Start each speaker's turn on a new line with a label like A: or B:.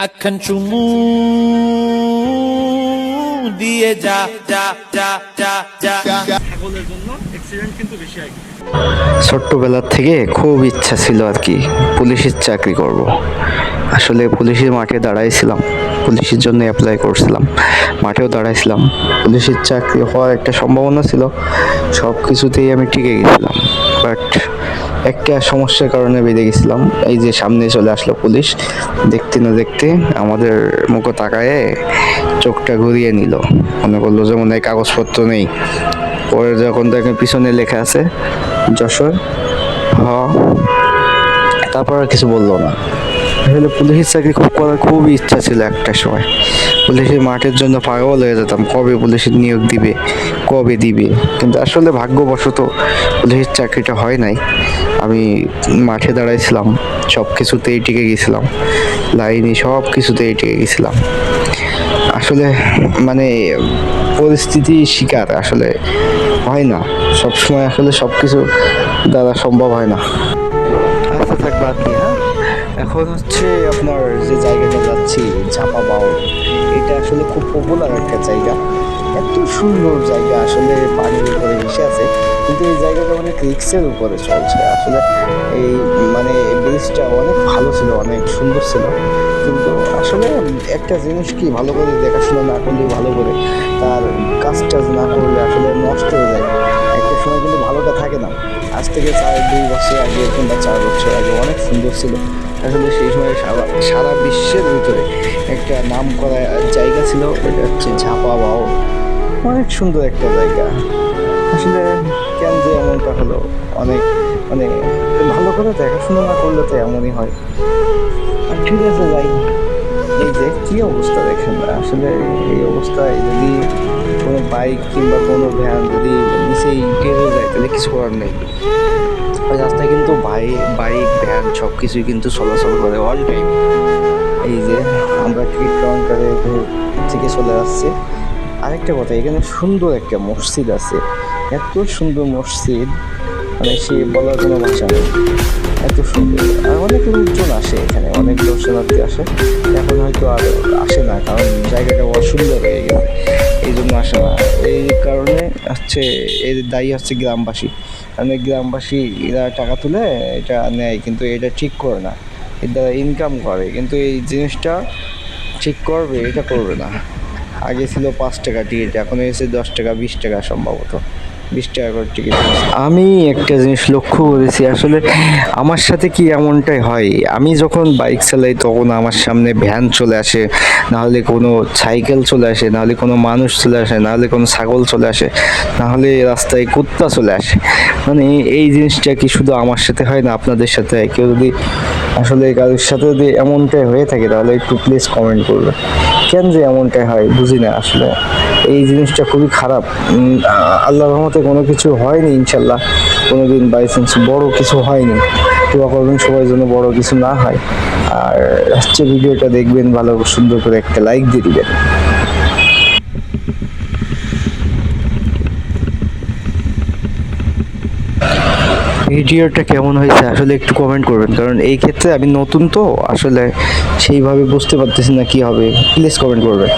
A: আখান চুমু দিয়ে যা যা যা যা যা
B: ছাগলের জন্য অ্যাক্সিডেন্ট কিন্তু বেশি হয়।
C: ছোট্টবেলার থেকে খুব ইচ্ছা ছিল আর কি পুলিশের চাকরি করব। আসলে পুলিশের মাঠে দাঁড়াইছিলাম, পুলিশের জন্য অ্যাপ্লাই করছিলাম, মাঠেও দাঁড়াইছিলাম। পুলিশের চাকরি হওয়ার একটা সম্ভাবনা ছিল, সব কিছুতেই আমি টিকে গেছিলাম। বাট একটা সমস্যার কারণে বেঁধে গেছিলাম। এই যে সামনে চলে আসলো পুলিশ, দেখতে না দেখতে আমাদের মুখে তাকায়ে চোখটা ঘুরিয়ে নিল, মনে করলো যে মনে হয় কাগজপত্র নেই। পরে যখন দেখেন পিছনে লেখা আছে যশোর, তারপর আর কিছু বললো না। আসলে পুলিশের চাকরি করার খুবই ইচ্ছা ছিল একটা সময়। পুলিশের মাঠের জন্য পাগল হয়ে যেতাম, কবে পুলিশের নিয়োগ দিবে, কবে দিবে। কিন্তু আসলে ভাগ্যবশত পুলিশের চাকরিটা হয় নাই। আমি মাঠে দাঁড়াইছিলাম, সব কিছুতেই টিকে গেছিলাম, লাইনে সব কিছুতেই টিকে গেছিলাম। আসলে মানে পরিস্থিতি শিকার আসলে হয় না সবসময়, আসলে সব কিছু দ্বারা সম্ভব হয় না। আচ্ছা থাক বাদ দিয়ে, হ্যাঁ এখন হচ্ছে আপনার যে জায়গাটা যাচ্ছি ঝাপা বাউল, এটা আসলে খুব পপুলার একটা জায়গা, এত সুন্দর জায়গা। আসলে পানির উপরে ভেসে আছে, কিন্তু এই জায়গাটা অনেক রিক্সের উপরে চলছে। আসলে এই মানে ব্রিজটা অনেক ভালো ছিল, অনেক সুন্দর ছিল, কিন্তু আসলে একটা জিনিস কি ভালো করে দেখাশোনা না করলে, ভালো করে তার কাজটা না করলে আসলে নষ্ট হয়ে যায়। একটা সময় কিন্তু ভালোটা থাকে না। আজ থেকে 2 বছর আগে কিংবা 4 বছর আগে অনেক সুন্দর ছিল। আসলে সেই সময় সারা বিশ্বের ভিতরে একটা নাম করা জায়গা ছিল, এটা হচ্ছে ঝাপা বাউল। অনেক সুন্দর একটা জায়গা। আসলে কেন যে এমনটা হলো, অনেক মানে ভালো করে দেখাশোনা না করলে তো এমনই হয়। আর ঠিক আছে যাই, এই যে কী অবস্থা দেখেন, আসলে এই অবস্থায় যদি কোনো বাইক কিংবা কোনো ভ্যান যদি নিচেই টেনে যায় তাহলে কিছু করার নেই। ওই রাস্তায় কিন্তু বাইক ভ্যান সব কিছুই কিন্তু চলাচল করে অল টাইম। এই যে আমরা টিকিট কাউন্টারে থেকে চলে আসছি। আরেকটা কথা, এখানে সুন্দর একটা মসজিদ আছে, এত সুন্দর মসজিদ মানে সে বলার কোনো ভাষা নেই, এত সুন্দর। আর অনেক লোকজন আসে এখানে, অনেক দর্শনার্থী আসে। এখন হয়তো আর আসে না, কারণ জায়গাটা অসুন্দর হয়ে গেছে, এই জন্য আসে না। এই কারণে হচ্ছে এর দায়ী হচ্ছে গ্রামবাসী। কারণ গ্রামবাসী এরা টাকা তুলে এটা নেয়, কিন্তু এটা ঠিক করে না, এর দ্বারা ইনকাম করে, কিন্তু এই জিনিসটা ঠিক করবে এটা করবে না। আগে ছিল 5 টাকা টিকিট, এখন এসে 10 টাকা 20 টাকা, সম্ভবত 20 টাকা করে টিকিট। আমি একটা জিনিস লক্ষ্য করেছি, আসলে আমার সাথে কি এমনটাই হয়, আমি যখন বাইক চালাই তখন আমার সামনে ভ্যান চলে আসে, নাহলে কোনো সাইকেল চলে আসে, নাহলে কোনো মানুষ চলে আসে, নাহলে কোনো ছাগল চলে আসে, নাহলে রাস্তায় কুত্তা চলে আসে। মানে এই জিনিসটা কি শুধু আমার সাথে হয় না, আপনাদের সাথে? কেউ যদি আসলে কারোর সাথে যদি এমনটাই হয়ে থাকে তাহলে একটু প্লিজ কমেন্ট করবে, কেন যে এমনটাই হয় বুঝি না। আসলে এই জিনিসটা খুবই খারাপ। আল্লাহর রহমতে কোনো কিছু হয়নি, ইনশাল্লাহ কোনো দিন বাই চান্স বড়ো কিছু হয়নি। দোয়া করবেন সবাই যেন বড়ো কিছু না হয়। আর হচ্ছে ভিডিওটা দেখবেন, ভালো সুন্দর করে একটা লাইক দিয়ে দিবেন। ভিডিওটা কেমন হয়েছে আসলে একটু কমেন্ট করবেন, কারণ এই ক্ষেত্রে আমি নতুন তো, আসলে সেইভাবে বুঝতে পারতেছি না কি হবে। প্লিজ কমেন্ট করবেন।